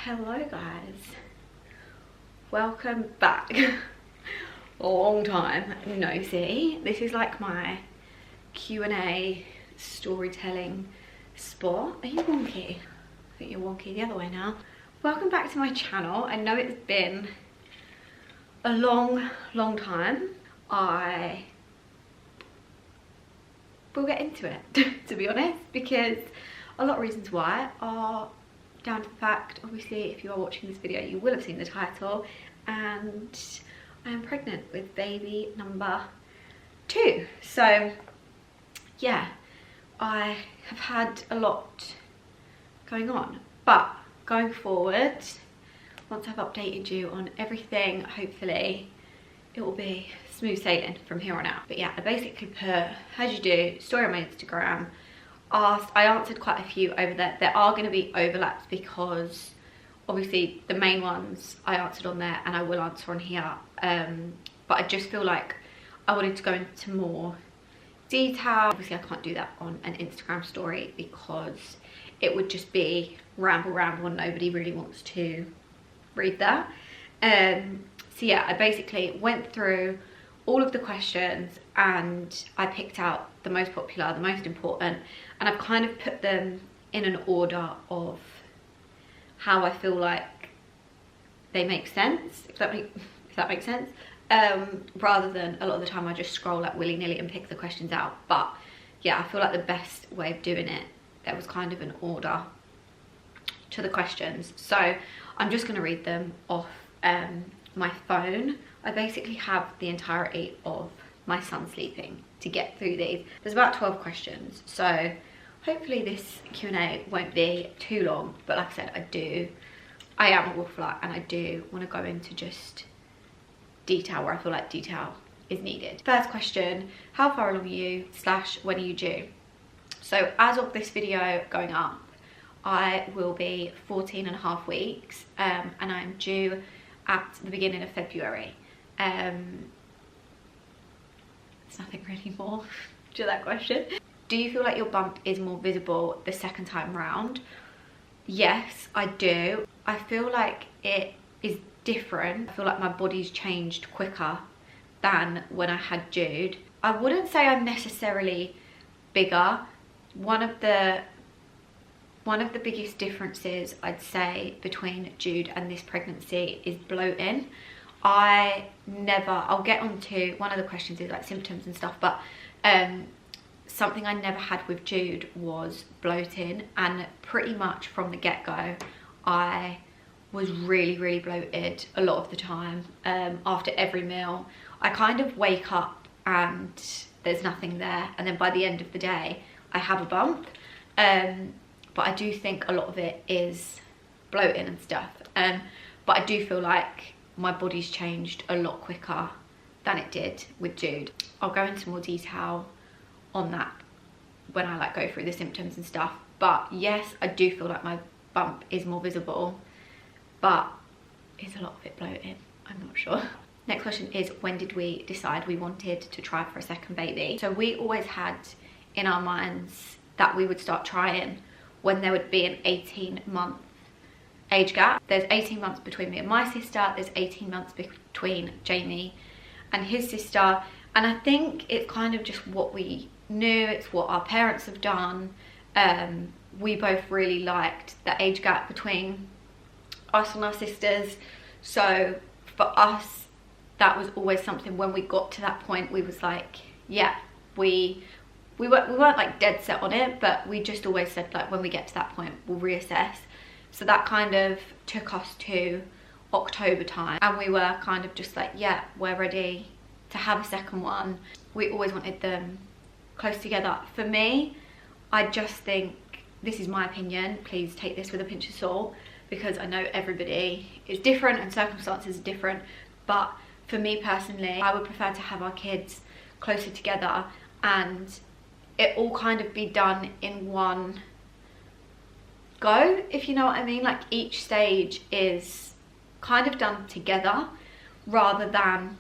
Hello guys, welcome back. A long time no see. This is like my Q&A storytelling spot. Are you wonky? I think you're wonky the other way now. Welcome back to my channel. I know it's been a long time. I will get into it to be honest, because a lot of reasons why are down to the fact, obviously if you are watching this video you will have seen the title, and I am pregnant with baby number 2. So yeah, I have had a lot going on, but going forward, once I've updated you on everything, hopefully it will be smooth sailing from here on out. But yeah, I basically put, as you do, story on my Instagram. I answered quite a few over there. There are going to be overlaps because obviously the main ones I answered on there and I will answer on here, but I just feel like I wanted to go into more detail. Obviously I can't do that on an Instagram story because it would just be ramble and nobody really wants to read that. So yeah, I basically went through all of the questions and I picked out the most popular, the most important, and I've kind of put them in an order of how I feel like they make sense, if that makes sense, rather than a lot of the time I just scroll like willy-nilly and pick the questions out. But yeah, I feel like the best way of doing it, there was kind of an order to the questions. So I'm just going to read them off my phone. I basically have the entirety of my son sleeping to get through these. There's about 12 questions, so hopefully this Q&A won't be too long, but like I said, I am a waffler and I do want to go into just detail where I feel like detail is needed. First question, how far along are you / when are you due? So as of this video going up, I will be 14.5 weeks and I'm due at the beginning of February. There's nothing really more to that question. Do you feel like your bump is more visible the second time round? Yes, I do. I feel like it is different. I feel like my body's changed quicker than when I had Jude. I wouldn't say I'm necessarily bigger. One of the biggest differences I'd say between Jude and this pregnancy is bloating. I'll get on to one of the questions is like symptoms and stuff, but something I never had with Jude was bloating, and pretty much from the get-go I was really bloated a lot of the time. After every meal I kind of wake up and there's nothing there, and then by the end of the day I have a bump. But I do think a lot of it is bloating and stuff, but I do feel like my body's changed a lot quicker than it did with Jude. I'll go into more detail on that when I like go through the symptoms and stuff, but yes, I do feel like my bump is more visible, but is a lot of it bloating? I'm not sure. Next question is, when did we decide we wanted to try for a second baby? So we always had in our minds that we would start trying when there would be an 18-month age gap. There's 18 months between me and my sister, there's 18 months between Jamie and his sister, and I think it's kind of just what we knew, it's what our parents have done. We both really liked the age gap between us and our sisters, so for us that was always something. When we got to that point we was like, yeah, we weren't like dead set on it, but we just always said like when we get to that point we'll reassess. So that kind of took us to October time, and we were kind of just like, yeah, we're ready to have a second one. We always wanted them close together. For me, I just think, this is my opinion, please take this with a pinch of salt, because I know everybody is different and circumstances are different, but for me personally, I would prefer to have our kids closer together and it all kind of be done in one go, if you know what I mean. Like each stage is kind of done together, rather than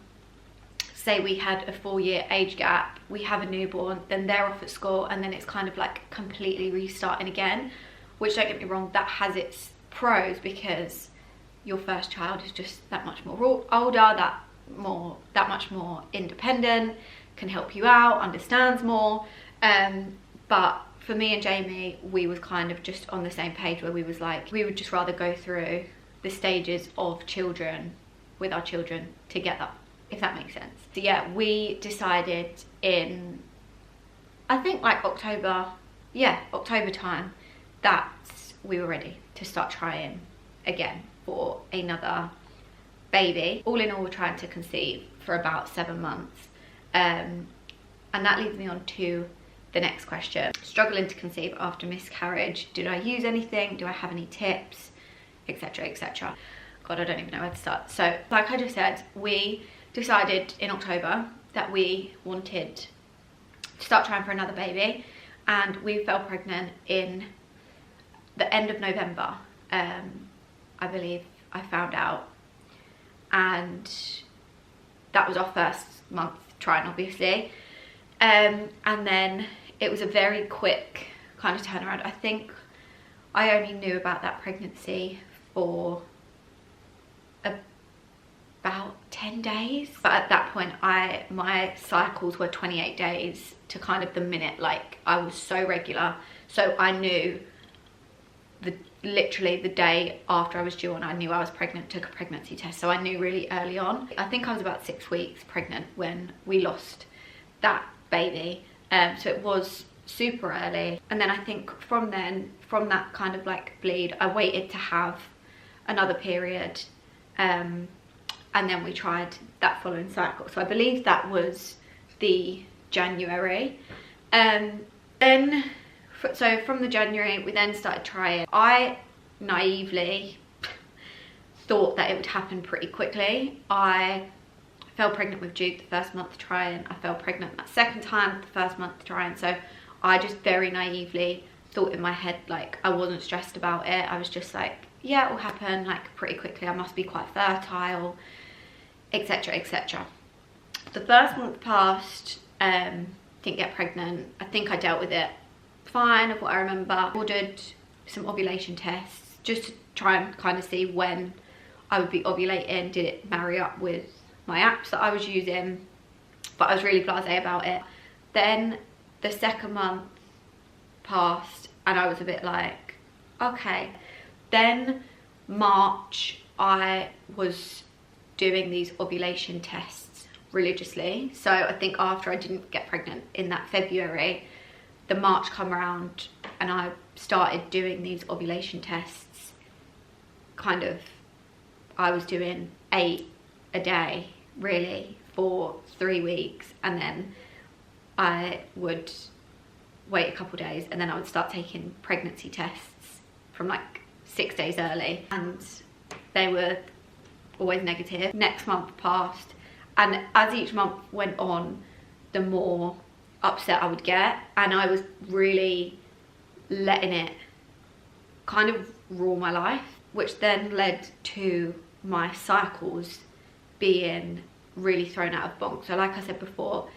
say we had a 4-year age gap, we have a newborn, then they're off at school, and then it's kind of like completely restarting again, which, don't get me wrong, that has its pros because your first child is just that much more older, that much more independent, can help you out, understands more. But for me and Jamie, we was kind of just on the same page where we was like, we would just rather go through the stages of children with our children together, if that makes sense. So yeah, we decided in, I think like October time, that we were ready to start trying again for another baby. All in all, we're trying to conceive for about 7 months. And that leads me on to the next question. Struggling to conceive after miscarriage. Did I use anything? Do I have any tips? Etc, etc. God, I don't even know where to start. So, like I just said, we decided in October that we wanted to start trying for another baby, and we fell pregnant in the end of November. I believe I found out, and that was our first month trying, obviously. And then it was a very quick kind of turnaround. I think I only knew about that pregnancy for about 10 days. But at that point, my cycles were 28 days to kind of the minute. Like, I was so regular. So I knew literally the day after I was due on, I knew I was pregnant, took a pregnancy test. So I knew really early on. I think I was about 6 weeks pregnant when we lost that baby. So it was super early. And then I think from that kind of like bleed, I waited to have another period. And then we tried that following cycle. So I believe that was the January. So from the January, we then started trying. I naively thought that it would happen pretty quickly. I fell pregnant with Jude the first month trying. I fell pregnant that second time the first month trying. So I just very naively thought in my head, like, I wasn't stressed about it. I was just like, yeah, it will happen like pretty quickly. I must be quite fertile, etc, etc. The first month passed, didn't get pregnant. I think I dealt with it fine, of what I remember. Ordered some ovulation tests just to try and kind of see when I would be ovulating. Did it marry up with my apps that I was using? But I was really blasé about it. Then the second month passed and I was a bit like, okay. Then March, I was doing these ovulation tests religiously. So I think after I didn't get pregnant in that February, the March come around and I started doing these ovulation tests. Kind of, I was doing 8 a day really for 3 weeks, and then I would wait a couple days and then I would start taking pregnancy tests from like 6 days early, and they were always negative. Next month passed, and as each month went on, the more upset I would get, and I was really letting it kind of rule my life, which then led to my cycles being really thrown out of bonk. So like I said before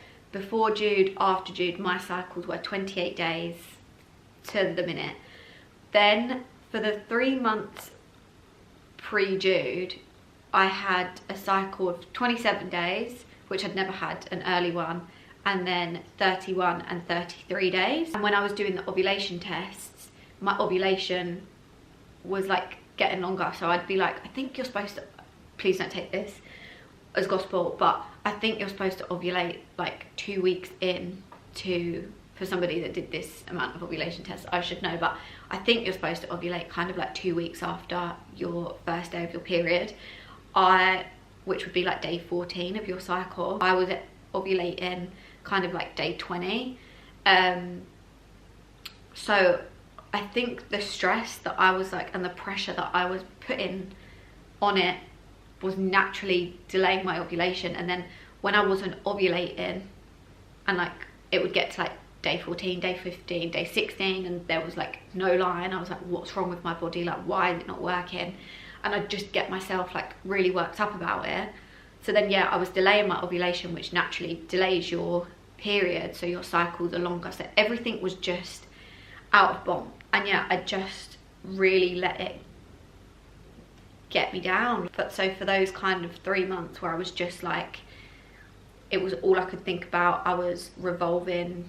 Jude, after Jude, my cycles were 28 days to the minute. Then for the 3 months pre-Jude, I had a cycle of 27 days, which I'd never had an early one, and then 31 and 33 days. And when I was doing the ovulation tests, my ovulation was like getting longer. So I'd be like, I think you're supposed to, please don't take this as gospel, but I think you're supposed to ovulate like 2 weeks in to, for somebody that did this amount of ovulation tests, I should know, but I think you're supposed to ovulate kind of like 2 weeks after your first day of your period. Which would be like day 14 of your cycle. I was ovulating kind of like day 20. So I think the stress that I was like, and the pressure that I was putting on it was naturally delaying my ovulation. And then when I wasn't ovulating, and like it would get to like day 14, day 15, day 16, and there was like no line, I was like, what's wrong with my body? Like, why is it not working? And I'd just get myself like really worked up about it. So then yeah, I was delaying my ovulation, which naturally delays your period, so your cycles are longer. So everything was just out of bomb. And yeah, I just really let it get me down. But so for those kind of 3 months where I was just like, it was all I could think about, I was revolving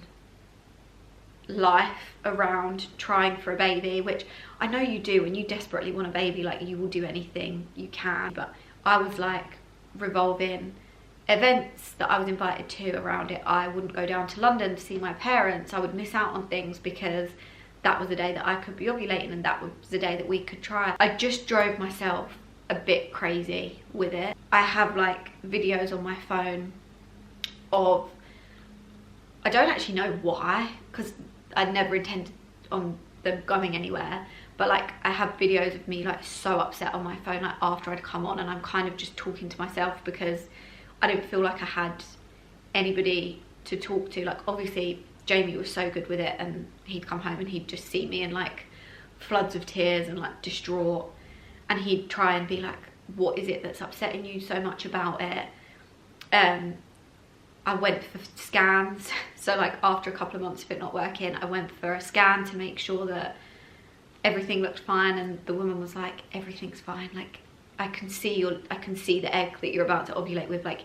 life around trying for a baby, which I know you do when you desperately want a baby, like you will do anything you can. But I was like revolving events that I was invited to around it. I wouldn't go down to London to see my parents. I would miss out on things because that was the day that I could be ovulating, and that was the day that we could try. I just drove myself a bit crazy with it. I have like videos on my phone of, I don't actually know why, because I never intended on them going anywhere, but like I have videos of me like so upset on my phone, like after I'd come on, and I'm kind of just talking to myself because I didn't feel like I had anybody to talk to. Like obviously Jamie was so good with it, and he'd come home and he'd just see me in like floods of tears and like distraught, and he'd try and be like, what is it that's upsetting you so much about it? I went for scans. So like after a couple of months of it not working, I went for a scan to make sure that everything looked fine, and the woman was like, everything's fine, like I can see the egg that you're about to ovulate with, like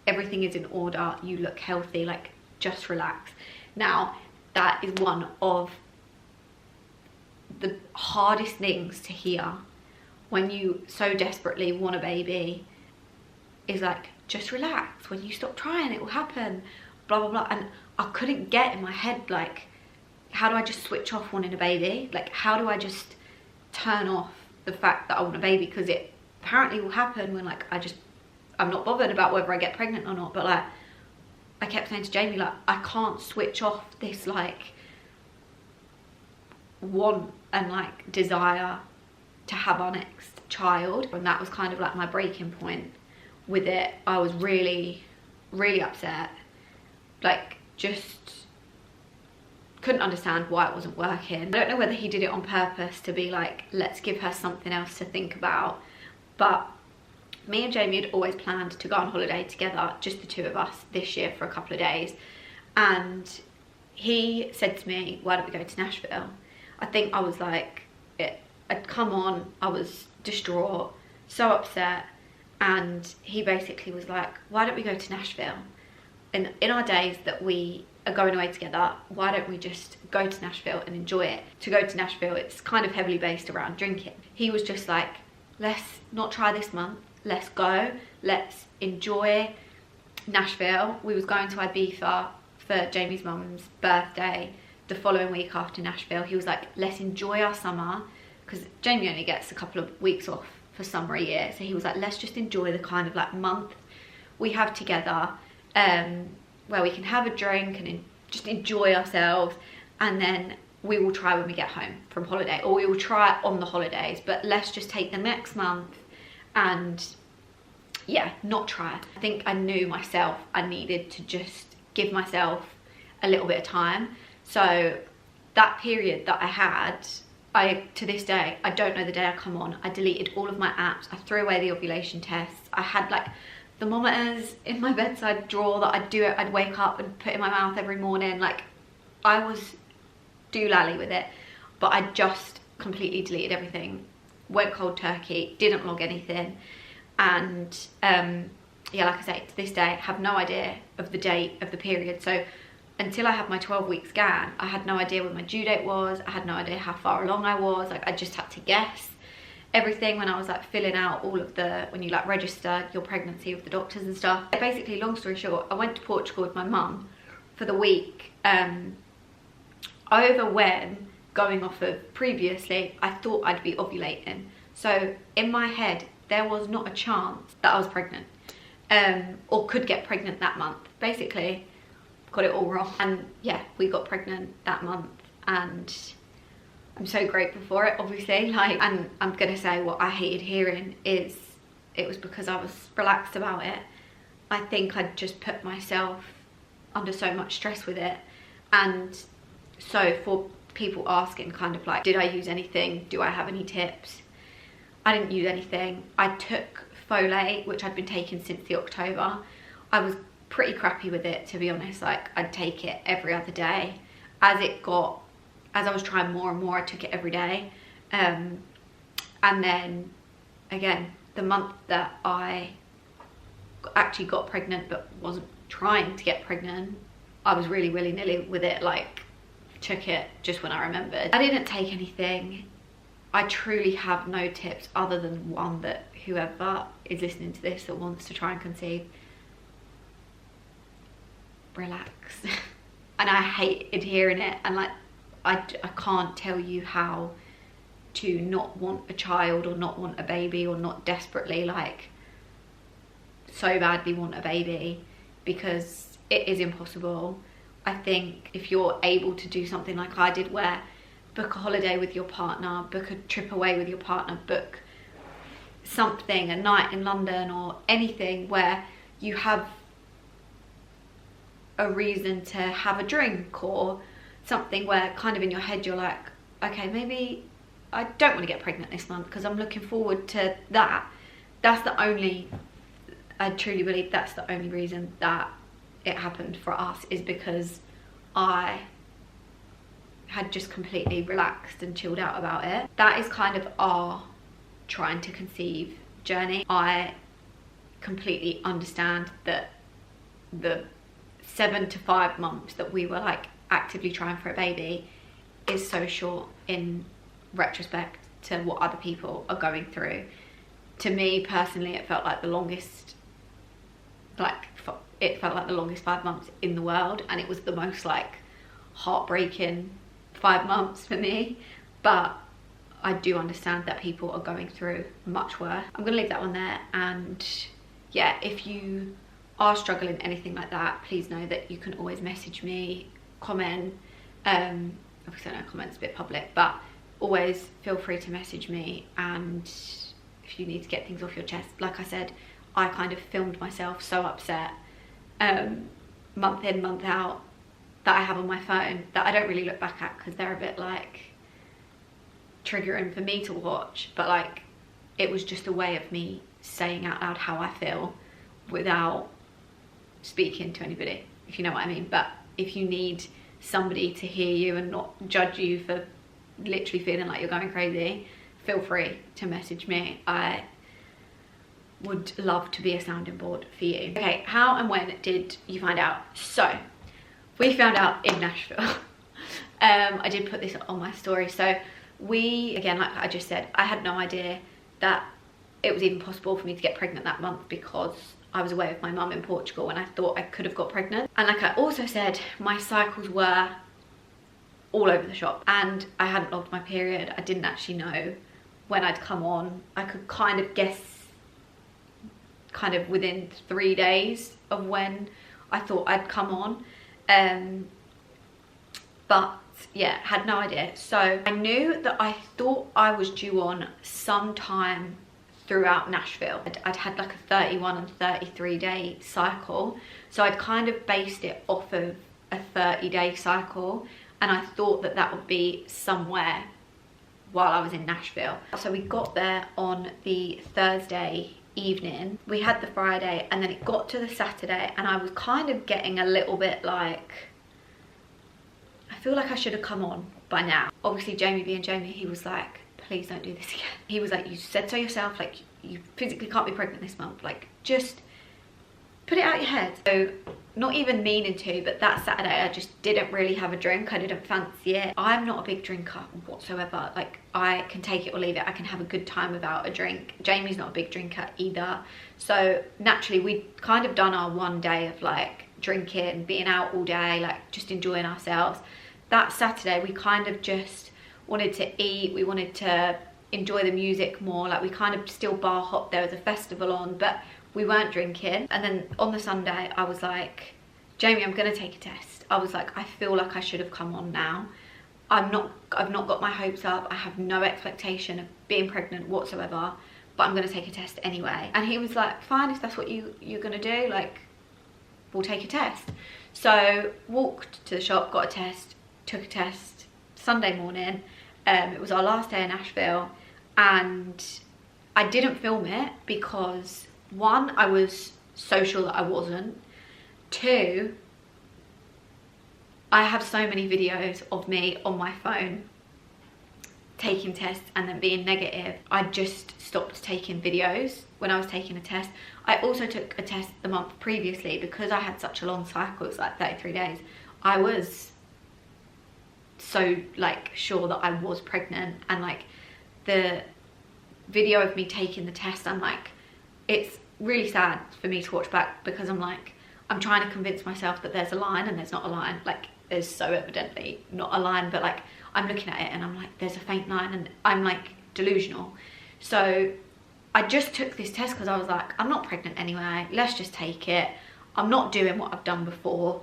everything is in order, you look healthy, like just relax. Now that is one of the hardest things to hear when you so desperately want a baby, is like, just relax, when you stop trying it will happen, blah blah blah. And I couldn't get in my head, like, how do I just switch off wanting a baby? Like how do I just turn off the fact that I want a baby? Because it apparently will happen when like I'm not bothered about whether I get pregnant or not. But like I kept saying to Jamie, like I can't switch off this like want and like desire to have our next child. And that was kind of like my breaking point with it. I was really upset, like just couldn't understand why it wasn't working. I don't know whether he did it on purpose to be like, let's give her something else to think about, but me and Jamie had always planned to go on holiday together, just the two of us, this year for a couple of days. And he said to me, why don't we go to Nashville? I think I was like, I'd come on, I was distraught, so upset, and he basically was like, why don't we go to Nashville? And in our days that we are going away together, why don't we just go to Nashville and enjoy it? To go to Nashville, it's kind of heavily based around drinking. He was just like, let's not try this month, let's go, let's enjoy Nashville. We was going to Ibiza for Jamie's mum's birthday the following week after Nashville. He was like, let's enjoy our summer, because Jamie only gets a couple of weeks off for summer a year. So he was like, let's just enjoy the kind of like month we have together, where we can have a drink and just enjoy ourselves, and then we will try when we get home from holiday, or we will try on the holidays, but let's just take the next month and yeah, not try. I think I knew myself I needed to just give myself a little bit of time. So that period that I had, to this day, I don't know the day I come on, I deleted all of my apps, I threw away the ovulation tests. I had like thermometers in my bedside drawer that I'd wake up and put in my mouth every morning. Like I was doolally with it, but I just completely deleted everything, went cold turkey, didn't log anything. And yeah, like I say, to this day, I have no idea of the date of the period. So until I had my 12-week scan, I had no idea when my due date was. I had no idea how far along I was. Like I just had to guess everything when I was like filling out all of the, when you like register your pregnancy with the doctors and stuff. Basically, long story short, I went to Portugal with my mum for the week, over when, going off of previously, I thought I'd be ovulating. So in my head, there was not a chance that I was pregnant, or could get pregnant that month. Basically, got it all wrong. And yeah, we got pregnant that month, and I'm so grateful for it, obviously. Like, and I'm gonna say what I hated hearing is it was because I was relaxed about it. I think I'd just put myself under so much stress with it. And so for people asking kind of like, did I use anything? Do I have any tips? I didn't use anything. I took folate, which I'd been taking since the October. I was pretty crappy with it, to be honest. Like I'd take it every other day. As I was trying more and more, I took it every day. And then again, the month that I actually got pregnant but wasn't trying to get pregnant, I was really willy-nilly with it, like took it just when I remembered. I didn't take anything. I truly have no tips other than one, that whoever is listening to this that wants to try and conceive, relax. And I hated hearing it, and like I can't tell you how to not want a child or not want a baby or not desperately like so badly want a baby, because it is impossible. I think if you're able to do something like I did, where book a holiday with your partner, book a trip away with your partner, book something, a night in London or anything where you have a reason to have a drink, or something where kind of in your head you're like, okay, maybe I don't want to get pregnant this month because I'm looking forward to that. That's the only, I truly believe that's the only reason that it happened for us, is because I had just completely relaxed and chilled out about it. That is kind of our trying to conceive journey. I completely understand that the 7 to 5 months that we were like actively trying for a baby is so short in retrospect to what other people are going through. To me personally, it felt like the longest, it felt like the longest 5 months in the world, and it was the most like heartbreaking 5 months for me. But I do understand that people are going through much worse. I'm gonna leave that one there, and yeah, if you are struggling anything like that, please know that you can always message me, comment. Obviously I know comments a bit public, but always feel free to message me. And if you need to get things off your chest, like I said, I kind of filmed myself so upset month in, month out, that I have on my phone, that I don't really look back at because they're a bit like triggering for me to watch. But like, it was just a way of me saying out loud how I feel without speaking to anybody, if you know what I mean. But if you need somebody to hear you and not judge you for literally feeling like you're going crazy, feel free to message me. I would love to be a sounding board for you. Okay, how and when did you find out? So we found out in Nashville. I did put this on my story. So we, again, like I just said, I had no idea that it was even possible for me to get pregnant that month, because I was away with my mum in Portugal and I thought I could have got pregnant. And like I also said, my cycles were all over the shop, and I hadn't logged my period. I didn't actually know when I'd come on. I could kind of guess kind of within 3 days of when I thought I'd come on. But yeah, had no idea. So I knew that I thought I was due on sometime throughout Nashville. I'd had like a 31 and 33 day cycle, so I'd kind of based it off of a 30-day cycle, and I thought that that would be somewhere while I was in Nashville. So we got there on the Thursday evening, we had the Friday, and then it got to the Saturday, and I was kind of getting a little bit like, I feel like I should have come on by now. Obviously Jamie being Jamie, he was like, please don't do this again. He was like, you said so yourself, like you physically can't be pregnant this month, like just put it out your head. So not even meaning to, but that Saturday I just didn't really have a drink. I didn't fancy it. I'm not a big drinker whatsoever. Like I can take it or leave it. I can have a good time without a drink. Jamie's not a big drinker either. So naturally we'd kind of done our one day of like drinking, being out all day, like just enjoying ourselves. That Saturday we kind of just wanted to eat, we wanted to enjoy the music more, like we kind of still bar hopped, there was a festival on, but we weren't drinking. And then on the Sunday I was like, Jamie, I'm gonna take a test. I was like, I feel like I should have come on now. I've not got my hopes up, I have no expectation of being pregnant whatsoever, but I'm gonna take a test anyway. And he was like, fine, if that's what you're gonna do, like we'll take a test. So walked to the shop, got a test, took a test Sunday morning. It was our last day in Nashville, and I didn't film it because one, I was so sure that I wasn't. Two, I have so many videos of me on my phone taking tests and then being negative, I just stopped taking videos when I was taking a test. I also took a test the month previously because I had such a long cycle. It was like 33 days. I was so like sure that I was pregnant, and like the video of me taking the test, I'm like, it's really sad for me to watch back because I'm like, I'm trying to convince myself that there's a line and there's not a line. Like there's so evidently not a line, but like I'm looking at it and I'm like, there's a faint line, and I'm like delusional. So I just took this test because I was like, I'm not pregnant anyway, let's just take it. I'm not doing what I've done before.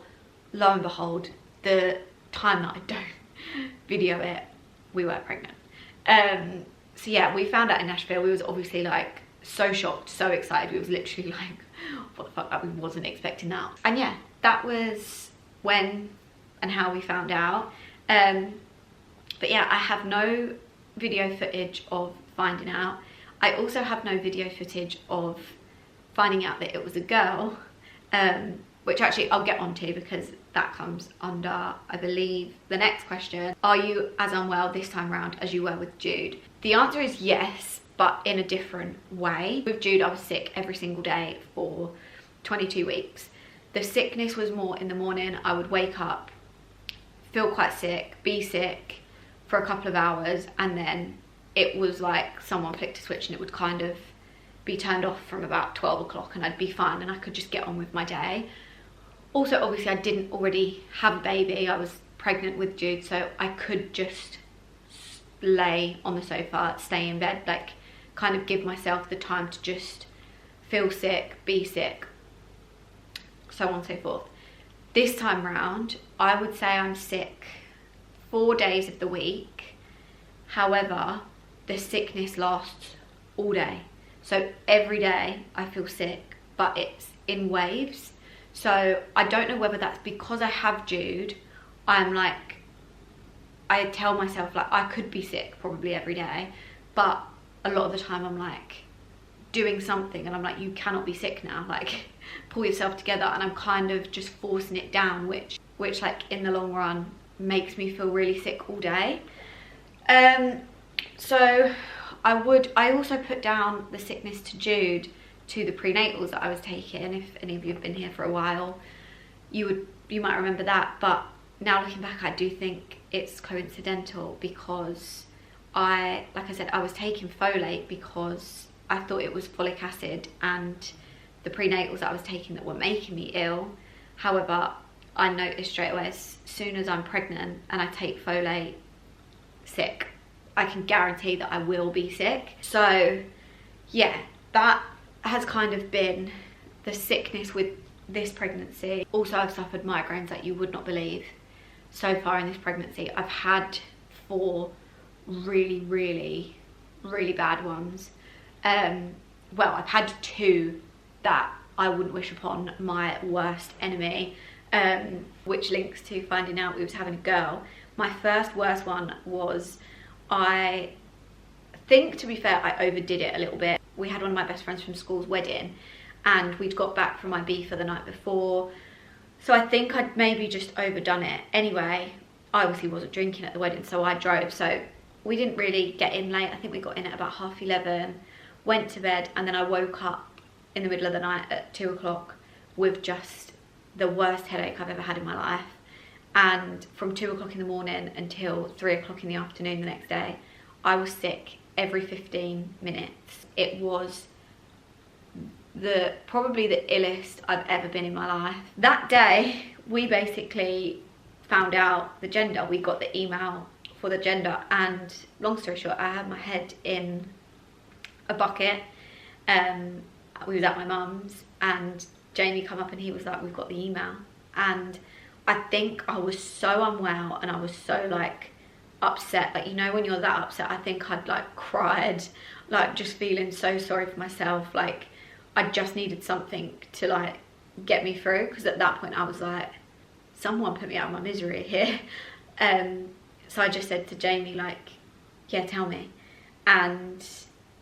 Lo and behold, the time that I don't video it, we were pregnant. So yeah, we found out in Nashville. We was obviously like so shocked, so excited. We was literally like, what the fuck, like, we wasn't expecting that. And yeah, that was when and how we found out. But yeah, I have no video footage of finding out. I also have no video footage of finding out that it was a girl, which actually I'll get onto because that comes under, I believe, the next question. Are you as unwell this time around as you were with Jude? The answer is yes, but in a different way. With Jude, I was sick every single day for 22 weeks. The sickness was more in the morning. I would wake up, feel quite sick, be sick for a couple of hours, and then it was like someone flicked a switch and it would kind of be turned off from about 12 o'clock and I'd be fine and I could just get on with my day. Also, obviously, I didn't already have a baby. I was pregnant with Jude, so I could just lay on the sofa, stay in bed, like kind of give myself the time to just feel sick, be sick, so on and so forth. This time round, I would say I'm sick 4 days of the week. However, the sickness lasts all day. So every day I feel sick, but it's in waves. So I don't know whether that's because I have Jude. I'm like, I tell myself like I could be sick probably every day, but a lot of the time I'm like doing something and I'm like, you cannot be sick now, like pull yourself together, and I'm kind of just forcing it down, which like in the long run makes me feel really sick all day. So I also put down the sickness to Jude to the prenatals that I was taking. If any of you have been here for a while, you might remember that, but now looking back, I do think it's coincidental because like I said, I was taking folate because I thought it was folic acid and the prenatals that I was taking that were making me ill. However, I noticed straight away as soon as I'm pregnant and I take folate, sick. I can guarantee that I will be sick. So yeah, that has kind of been the sickness with this pregnancy. Also, I've suffered migraines that you would not believe. So far in this pregnancy, I've had 4 really, really, really bad ones. Well, I've had 2 that I wouldn't wish upon my worst enemy, which links to finding out we was having a girl. My first worst one was, I think, to be fair, I overdid it a little bit. We had one of my best friends from school's wedding and we'd got back from Ibiza the night before. So I think I'd maybe just overdone it. Anyway, I obviously wasn't drinking at the wedding, so I drove. So we didn't really get in late. I think we got in at about 11:30, went to bed, and then I woke up in the middle of the night at 2 o'clock with just the worst headache I've ever had in my life. And from 2 o'clock in the morning until 3 o'clock in the afternoon the next day, I was sick every 15 minutes. It was probably the illest I've ever been in my life. That day, we basically found out the gender. We got the email for the gender, and long story short, I had my head in a bucket. We was at my mum's and Jamie come up and he was like, we've got the email. And I think I was so unwell and I was so like upset, like, you know, when you're that upset, I think I'd like cried, like just feeling so sorry for myself. Like I just needed something to like get me through, because at that point I was like, someone put me out of my misery here. So I just said to Jamie, like, yeah, tell me. And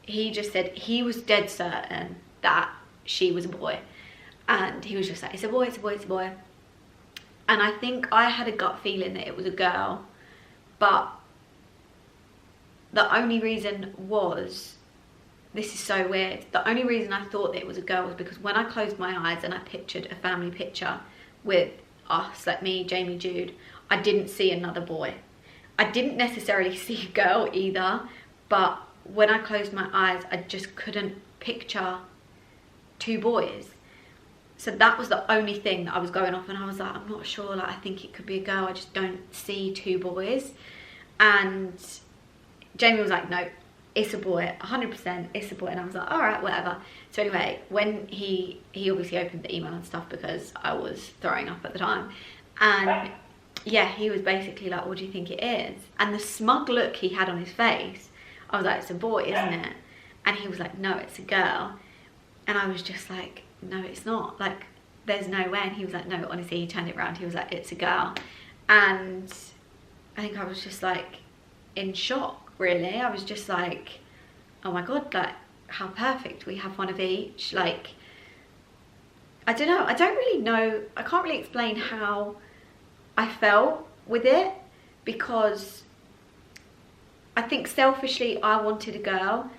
he just said he was dead certain that she was a boy, and he was just like, it's a boy, it's a boy, it's a boy. And I think I had a gut feeling that it was a girl, but the only reason was, this is so weird, the only reason I thought that it was a girl was because when I closed my eyes and I pictured a family picture with us, like me, Jamie, Jude, I didn't see another boy. I didn't necessarily see a girl either, but when I closed my eyes, I just couldn't picture 2 boys. So that was the only thing that I was going off, and I was like, I'm not sure, like I think it could be a girl, I just don't see 2 boys. And Jamie was like, no, it's a boy, 100% it's a boy. And I was like, all right, whatever. So anyway, when he obviously opened the email and stuff because I was throwing up at the time, and yeah, he was basically like, what do you think it is? And the smug look he had on his face, I was like, it's a boy, isn't it? And he was like, no, it's a girl. And I was just like, no, it's not, like there's no way. And he was like, no, honestly, he turned it around, he was like, it's a girl. And I think I was just like in shock, really. I was just like, oh my god, like how perfect, we have one of each. Like I don't know, I don't really know, I can't really explain how I felt with it, because I think selfishly I wanted a girl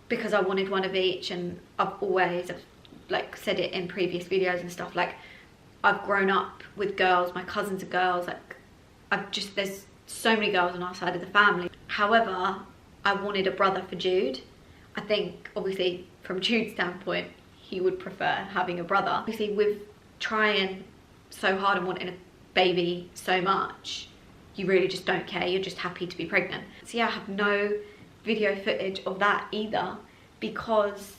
because I wanted one of each, and I've like said it in previous videos and stuff, like I've grown up with girls, my cousins are girls, like there's so many girls on our side of the family. However, I wanted a brother for Jude. I think obviously from Jude's standpoint, he would prefer having a brother. Obviously with trying so hard and wanting a baby so much, you really just don't care, you're just happy to be pregnant. So yeah, I have no video footage of that either because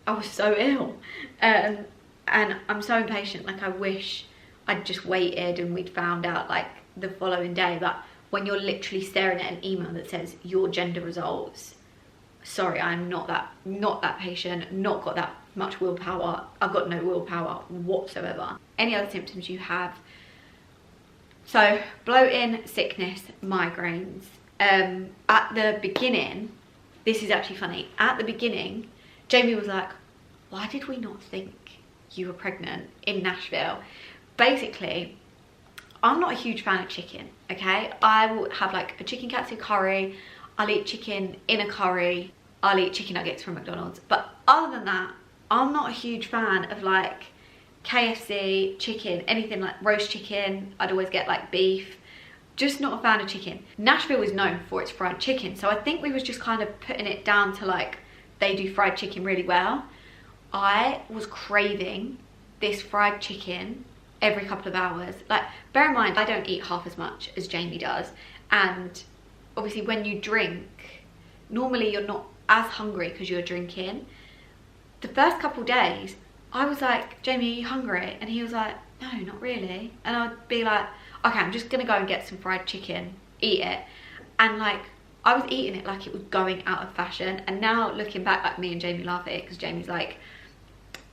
I was so ill, and I'm so impatient. Like I wish I'd just waited and we'd found out like the following day. But when you're literally staring at an email that says your gender results, sorry, I'm not that patient, not got that much willpower. I've got no willpower whatsoever. Any other symptoms you have? So bloating, sickness, migraines. At the beginning, this is actually funny, at the beginning Jamie was like, why did we not think you were pregnant in Nashville? Basically, I'm not a huge fan of chicken, okay? I will have like a chicken katsu curry, I'll eat chicken in a curry, I'll eat chicken nuggets from McDonald's. But other than that, I'm not a huge fan of like KFC, chicken, anything like roast chicken. I'd always get like beef. Just not a fan of chicken. Nashville is known for its fried chicken, so I think we was just kind of putting it down to like, they do fried chicken really well. I was craving this fried chicken every couple of hours. Like, bear in mind, I don't eat half as much as Jamie does. And obviously when you drink, normally you're not as hungry because you're drinking. The first couple days, I was like, Jamie, are you hungry? And he was like, no, not really. And I'd be like, okay, I'm just gonna go and get some fried chicken, eat it. And like, I was eating it like it was going out of fashion. And now looking back, like me and Jamie laugh at it because Jamie's like,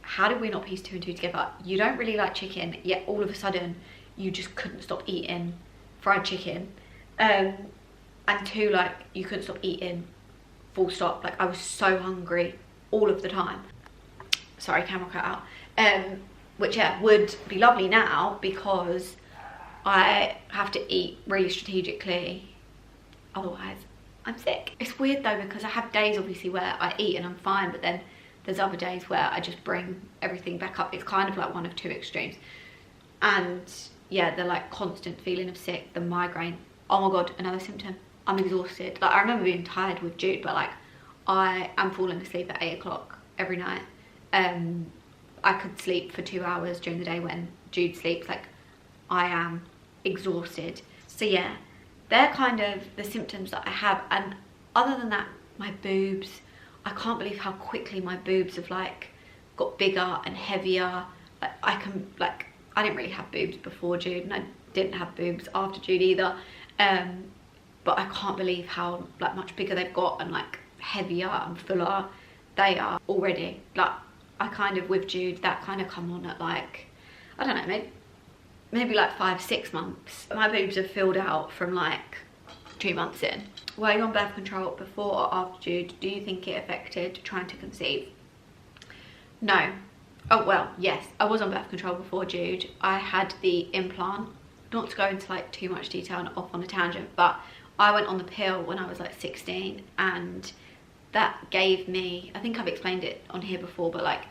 how did we not piece 2 and 2 together? You don't really like chicken, yet all of a sudden you just couldn't stop eating fried chicken. And 2, like you couldn't stop eating, full stop. Like I was so hungry all of the time. Sorry, camera cut out. Which yeah, would be lovely now because I have to eat really strategically, otherwise I'm sick. It's weird though because I have days obviously where I eat and I'm fine, but then there's other days where I just bring everything back up. It's kind of like one of 2 extremes. And yeah, the like constant feeling of sick, the migraine. Oh my god, another symptom. I'm exhausted. Like I remember being tired with Jude, but like I am falling asleep at 8 o'clock every night. I could sleep for 2 hours during the day when Jude sleeps. Like I am exhausted. So yeah, they're kind of the symptoms that I have. And other than that, my boobs, I can't believe how quickly my boobs have like got bigger and heavier. Like I didn't really have boobs before Jude, and I didn't have boobs after Jude either. But I can't believe how like much bigger they've got and like heavier and fuller they are already. Like I kind of, with Jude, that kind of come on at like, I don't know, maybe like 5-6 months. My boobs have filled out from like 2 months in. Were you on birth control before or after Jude? Do you think it affected trying to conceive? No. Oh well, yes, I was on birth control before Jude. I had the implant. Not to go into like too much detail and off on a tangent, but I went on the pill when I was like 16, and that gave me, I think I've explained it on here before, but like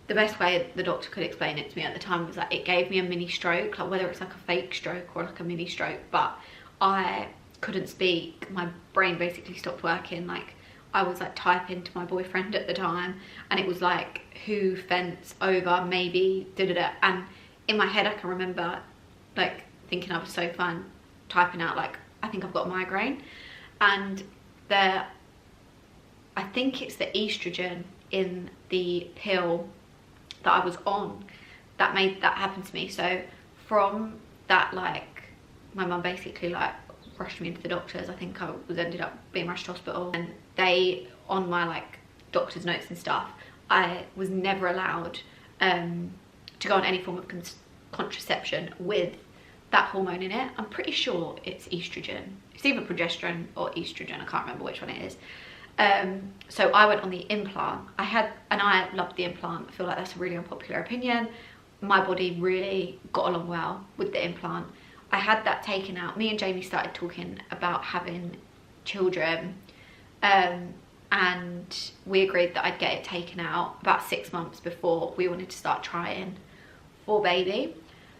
the best way the doctor could explain it to me at the time was that it gave me a mini stroke, like whether it's like a fake stroke or like a mini stroke, but I couldn't speak. My brain basically stopped working. Like I was like typing to my boyfriend at the time, and it was like, who fence over, maybe, da-da-da. And in my head I can remember like thinking I was so fun typing out like, I think I've got a migraine. And I think it's the estrogen in the pill that I was on that made that happen to me. So from that, like my mum basically like rushed me into the doctors. I think I was ended up being rushed to hospital, and they, on my like doctor's notes and stuff, I was never allowed to go on any form of contraception with that hormone in it. I'm pretty sure it's estrogen. It's either progesterone or estrogen, I can't remember which one it is. So I went on the implant. I loved the implant. I feel like that's a really unpopular opinion. My body really got along well with the implant. I had that taken out. Me and Jamie started talking about having children, and we agreed that I'd get it taken out about 6 months before we wanted to start trying for baby.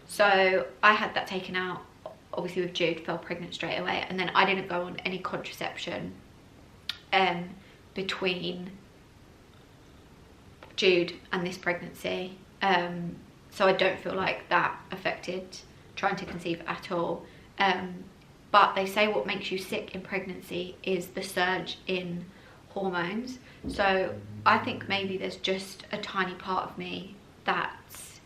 So I had that taken out, obviously with Jude, fell pregnant straight away, and then I didn't go on any contraception between Jude and this pregnancy, so I don't feel like that affected trying to conceive at all. But they say what makes you sick in pregnancy is the surge in hormones. So I think maybe there's just a tiny part of me that's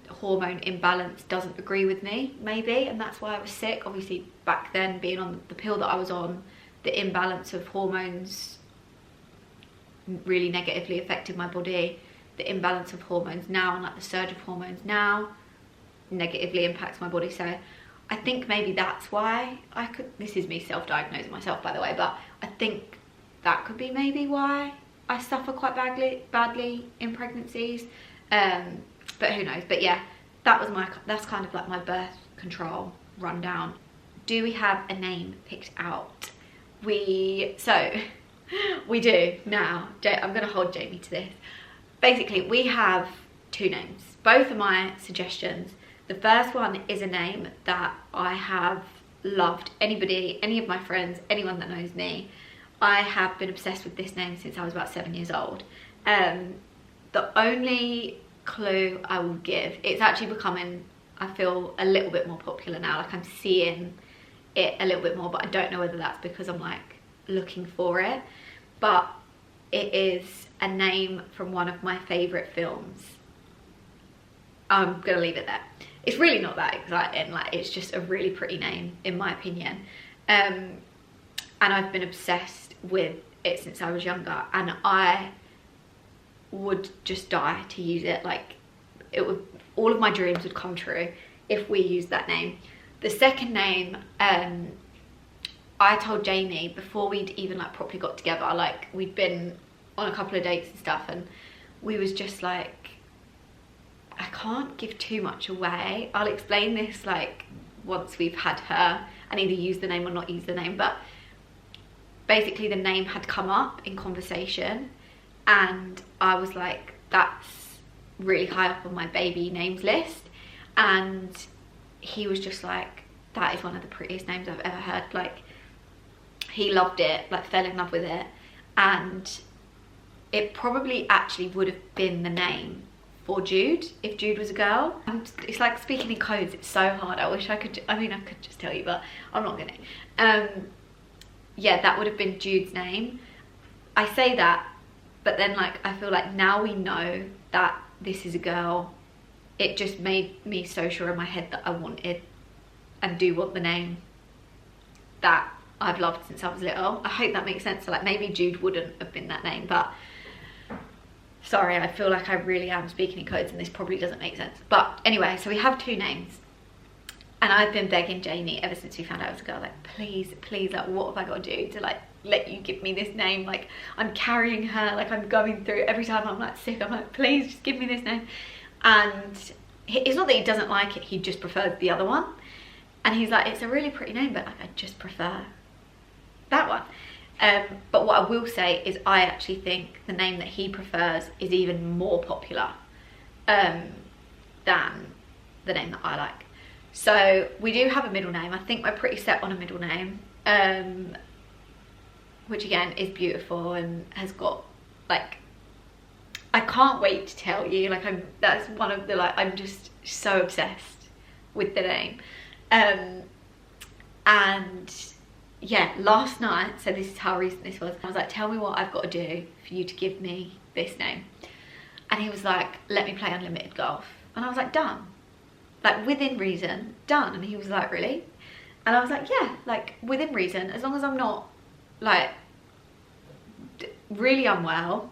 hormone imbalance doesn't agree with me, maybe, and that's why I was sick. Obviously back then, being on the pill that I was on, the imbalance of hormones really negatively affected my body. The imbalance of hormones now, and like the surge of hormones now, negatively impacts my body. So I think maybe that's why I could, this is me self-diagnosing myself by the way, but I think that could be maybe why I suffer quite badly in pregnancies. But who knows. But yeah, that's kind of like my birth control rundown. Do we have a name picked out? We do now. I'm gonna hold Jamie to this. Basically, we have 2 names. Both are my suggestions. The first one is a name that I have loved. Any of my friends, anyone that knows me, I have been obsessed with this name since I was about 7 years old. The only clue I will give, it's actually becoming, I feel, a little bit more popular now. Like I'm seeing it a little bit more, but I don't know whether that's because I'm like looking for it. But it is a name from one of my favourite films. I'm gonna leave it there. It's really not that exciting, like it's just a really pretty name in my opinion. And I've been obsessed with it since I was younger, and I would just die to use it. Like it would, all of my dreams would come true if we used that name. The second name, I told Jamie before we'd even like properly got together, like we'd been on a couple of dates and stuff, and we was just like, I can't give too much away. I'll explain this like once we've had her and either use the name or not use the name. But basically the name had come up in conversation, and I was like, that's really high up on my baby names list. And he was just like, that is one of the prettiest names I've ever heard. Like he loved it, like fell in love with it. And it probably actually would have been the name for Jude if Jude was a girl. It's like speaking in codes, it's so hard. I wish I could, I mean I could just tell you, but I'm not gonna. Yeah, that would have been Jude's name. I say that, but then like I feel like now we know that this is a girl, it just made me so sure in my head that I wanted and do want the name that I've loved since I was little. I hope that makes sense. So like maybe Jude wouldn't have been that name, but sorry, I feel like I really am speaking in codes and this probably doesn't make sense. But anyway, so we have 2 names. And I've been begging Jamie ever since we found out I was a girl, like, please, please, like, what have I got to do to, like, let you give me this name? Like, I'm carrying her, like, I'm going through, every time I'm, like, sick, I'm like, please, just give me this name. And it's not that he doesn't like it, he just prefers the other one. And he's like, it's a really pretty name, but like, I just prefer that one. But what I will say is I actually think the name that he prefers is even more popular than the name that I like. So we do have a middle name. I think we're pretty set on a middle name, which again is beautiful and has got like, I can't wait to tell you, like that's one of the, like, I'm just so obsessed with the name. And yeah, last night, so this is how recent this was, I was like, tell me what I've got to do for you to give me this name. And he was like, let me play unlimited golf. And I was like, done. Like, within reason, done. And he was like, really? And I was like, yeah, like, within reason, as long as I'm not, like, really unwell,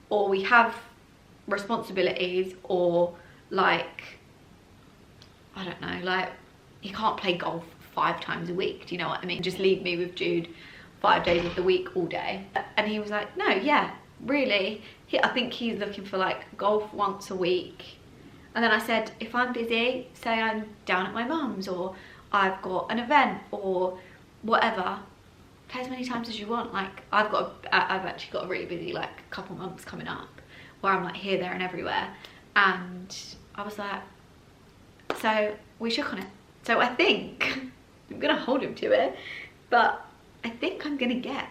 or we have responsibilities, or, like, I don't know, like, he can't play golf 5 times a week, do you know what I mean? Just leave me with Jude 5 days of the week all day. And he was like, no, yeah, really, I think he's looking for like golf once a week. And then I said, if I'm busy, say I'm down at my mum's, or I've got an event or whatever, play as many times as you want. Like, I've actually got a really busy like couple months coming up where I'm like here, there and everywhere. And I was like, so we shook on it. So I think I'm gonna hold him to it, but I think I'm gonna get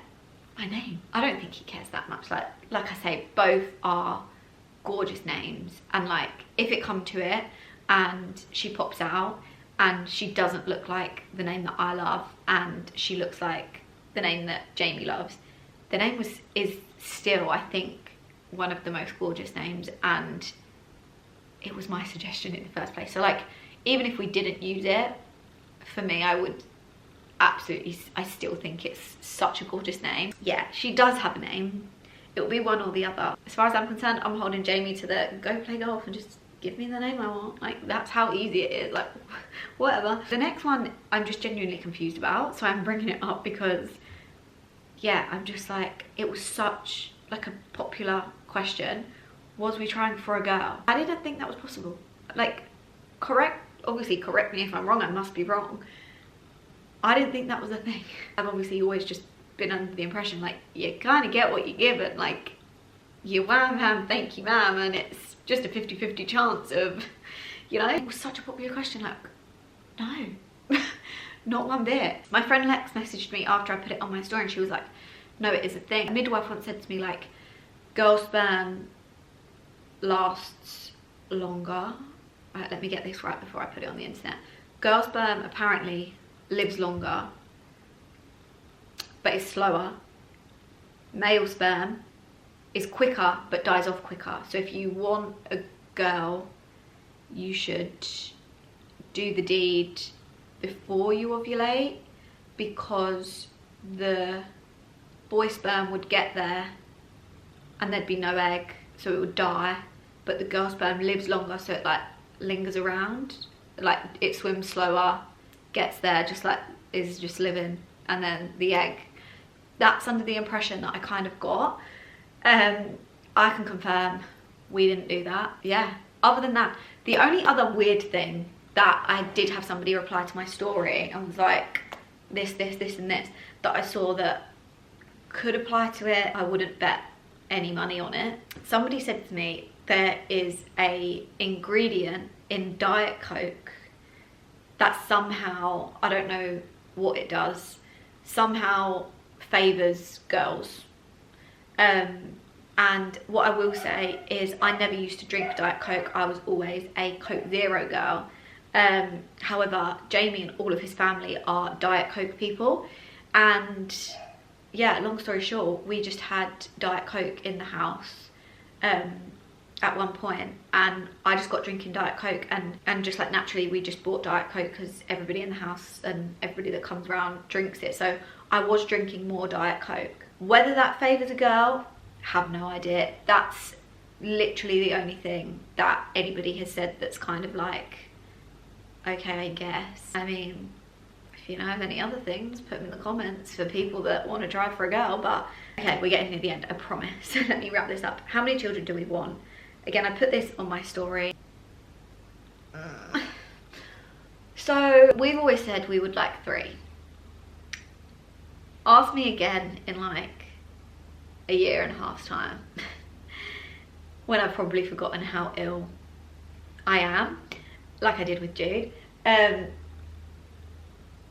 my name. I don't think he cares that much. Like I say, both are gorgeous names, and like if it come to it and she pops out and she doesn't look like the name that I love and she looks like the name that Jamie loves, the name is still, I think, one of the most gorgeous names, and it was my suggestion in the first place. So like, even if we didn't use it, for me, I would absolutely, I still think it's such a gorgeous name. Yeah, she does have a name. It'll be one or the other. As far as I'm concerned, I'm holding Jamie to the go play golf and just give me the name I want. Like, that's how easy it is, like, whatever. The next one I'm just genuinely confused about, so I'm bringing it up because, yeah, I'm just like, it was such like a popular question. Was we trying for a girl? I didn't think that was possible. Like, obviously correct me if I'm wrong, I must be wrong. I didn't think that was a thing. I've obviously always just been under the impression like you kind of get what you give, and like you wham thank you ma'am, and it's just a 50-50 chance of, you know. It was such a popular question, like, no. Not one bit. My friend Lex messaged me after I put it on my story and she was like, no, it is a thing. A midwife once said to me, like, girl sperm lasts longer. Right, let me get this right before I put it on the internet. Girl sperm apparently lives longer, but is slower. Male sperm is quicker, but dies off quicker. So if you want a girl, you should do the deed before you ovulate, because the boy sperm would get there and there'd be no egg, so it would die. But the girl sperm lives longer, so it like lingers around, like it swims slower, gets there, just like is just living, and then the egg. That's under the impression that I kind of got. I can confirm we didn't do that. Yeah, other than that, the only other weird thing that I did have somebody reply to my story and was like, this and this, that I saw that could apply to it. I wouldn't bet any money on it. Somebody said to me, there is a ingredient in Diet Coke that somehow, I don't know what it does, somehow favors girls. And what I will say is I never used to drink Diet Coke. I was always a Coke Zero girl. However, Jamie and all of his family are Diet Coke people, and yeah, long story short, we just had Diet Coke in the house at one point, and I just got drinking Diet Coke, and just like naturally we just bought Diet Coke because everybody in the house and everybody that comes around drinks it. So I was drinking more Diet Coke. Whether that favours a girl, have no idea. That's literally the only thing that anybody has said that's kind of like, okay, I guess. I mean, if you know of any other things, put them in the comments for people that want to try for a girl. But okay, we're getting to the end, I promise. Let me wrap this up. How many children do we want? Again, I put this on my story. So we've always said we would like 3. Ask me again in like a year and a half's time when I've probably forgotten how ill I am, like I did with Jude.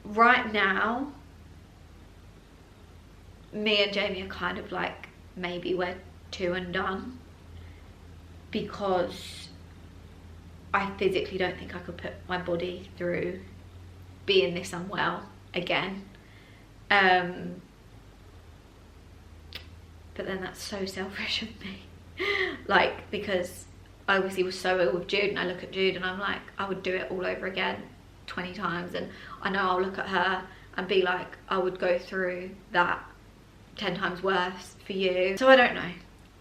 Right now, me and Jamie are kind of like, maybe we're 2 and done, because I physically don't think I could put my body through being this unwell again. But then that's so selfish of me. Like, because I obviously was so ill with Jude, and I look at Jude and I'm like, I would do it all over again 20 times. And I know I'll look at her and be like, I would go through that 10 times worse for you. So I don't know.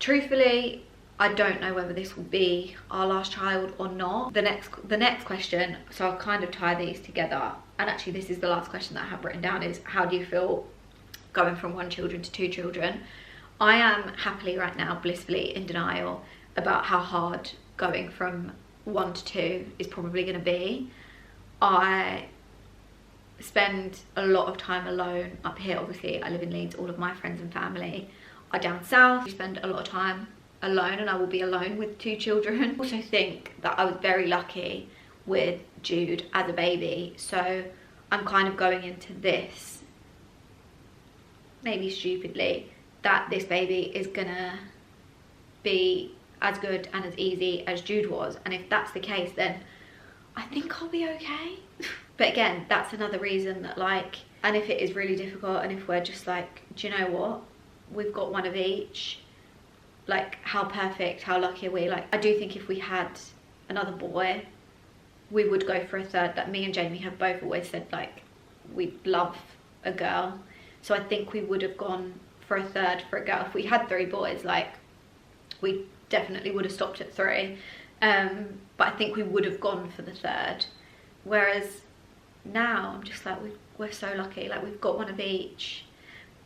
Truthfully, I don't know whether this will be our last child or not. The next question, so I'll kind of tie these together. And actually this is the last question that I have written down, is how do you feel going from 1 children to 2 children? I am happily right now, blissfully in denial about how hard going from 1 to 2 is probably going to be. I spend a lot of time alone up here. Obviously I live in Leeds, all of my friends and family are down south. We spend a lot of time alone, and I will be alone with 2 children. I also think that I was very lucky with Jude as a baby, so I'm kind of going into this, maybe stupidly, that this baby is gonna be as good and as easy as Jude was. And if that's the case, then I think I'll be okay. But again, that's another reason that, like, and if it is really difficult, and if we're just like, do you know what, we've got 1 of each, like, how perfect, how lucky are we? Like, I do think if we had another boy, we would go for a 3rd. That me and Jamie have both always said, like, we'd love a girl. So I think we would have gone for a 3rd for a girl. If we had 3 boys, like, we definitely would have stopped at 3. But I think we would have gone for the 3rd. Whereas now I'm just like, we're so lucky, like, we've got 1 of each.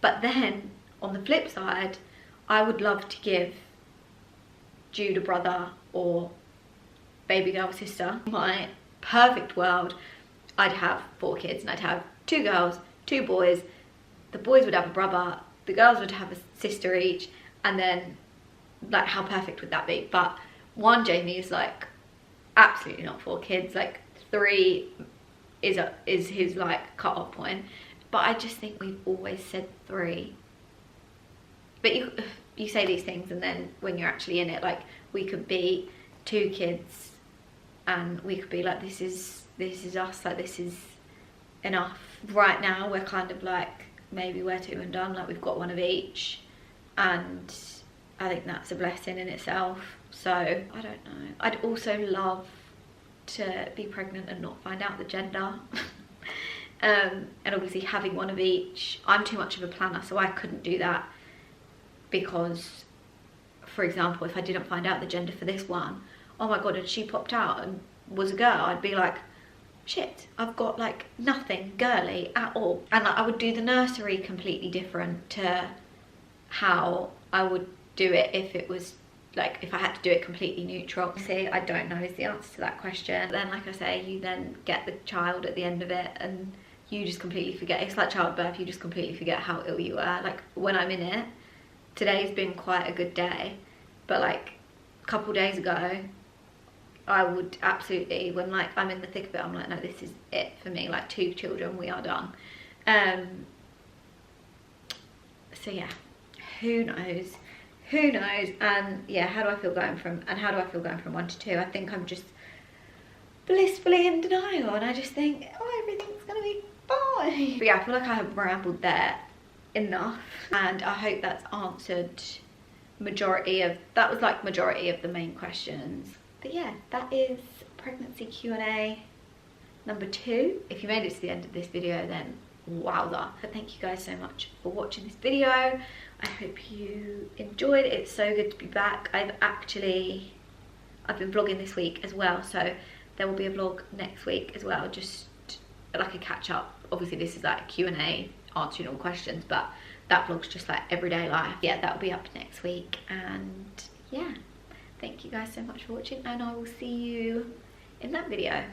But then on the flip side, I would love to give Jude a brother or baby girl sister. My perfect world, I'd have 4 kids, and I'd have 2 girls, 2 boys. The boys would have a brother, the girls would have a sister each, and then, like, how perfect would that be? But Jamie is like, absolutely not 4 kids. Like, 3 is his, like, cut-off point. But I just think we've always said 3. But you say these things, and then when you're actually in it, like, we could be 2 kids and we could be like, this is us, like, this is enough. Right now we're kind of like, maybe we're 2 and done, like, we've got 1 of each, and I think that's a blessing in itself. So I don't know. I'd also love to be pregnant and not find out the gender. And obviously having 1 of each, I'm too much of a planner, so I couldn't do that. Because, for example, if I didn't find out the gender for this one, oh my god, and she popped out and was a girl, I'd be like, shit, I've got, like, nothing girly at all. And, like, I would do the nursery completely different to how I would do it if it was, like, if I had to do it completely neutral. See, I don't know is the answer to that question. Then, like I say, you then get the child at the end of it, and you just completely forget. It's like childbirth, you just completely forget how ill you are. Like, when I'm in it, today's been quite a good day, but, like, a couple days ago, I would absolutely, when, like, I'm in the thick of it, I'm like, no, this is it for me. Like, 2 children, we are done. So yeah, who knows? Who knows? And yeah, how do I feel going from 1 to 2? I think I'm just blissfully in denial, and I just think, oh, everything's gonna be fine. But yeah, I feel like I have rambled there enough, and I hope that's answered majority of the main questions. But yeah, that is pregnancy Q&A number 2. If you made it to the end of this video, then wowza. But thank you guys so much for watching this video. I hope you enjoyed. It's so good to be back. I've been vlogging this week as well, so there will be a vlog next week as well, just like a catch up. Obviously this is like Q&A, answering all questions, but that vlog's just like everyday life. Yeah, that'll be up next week. And yeah, thank you guys so much for watching, and I will see you in that video.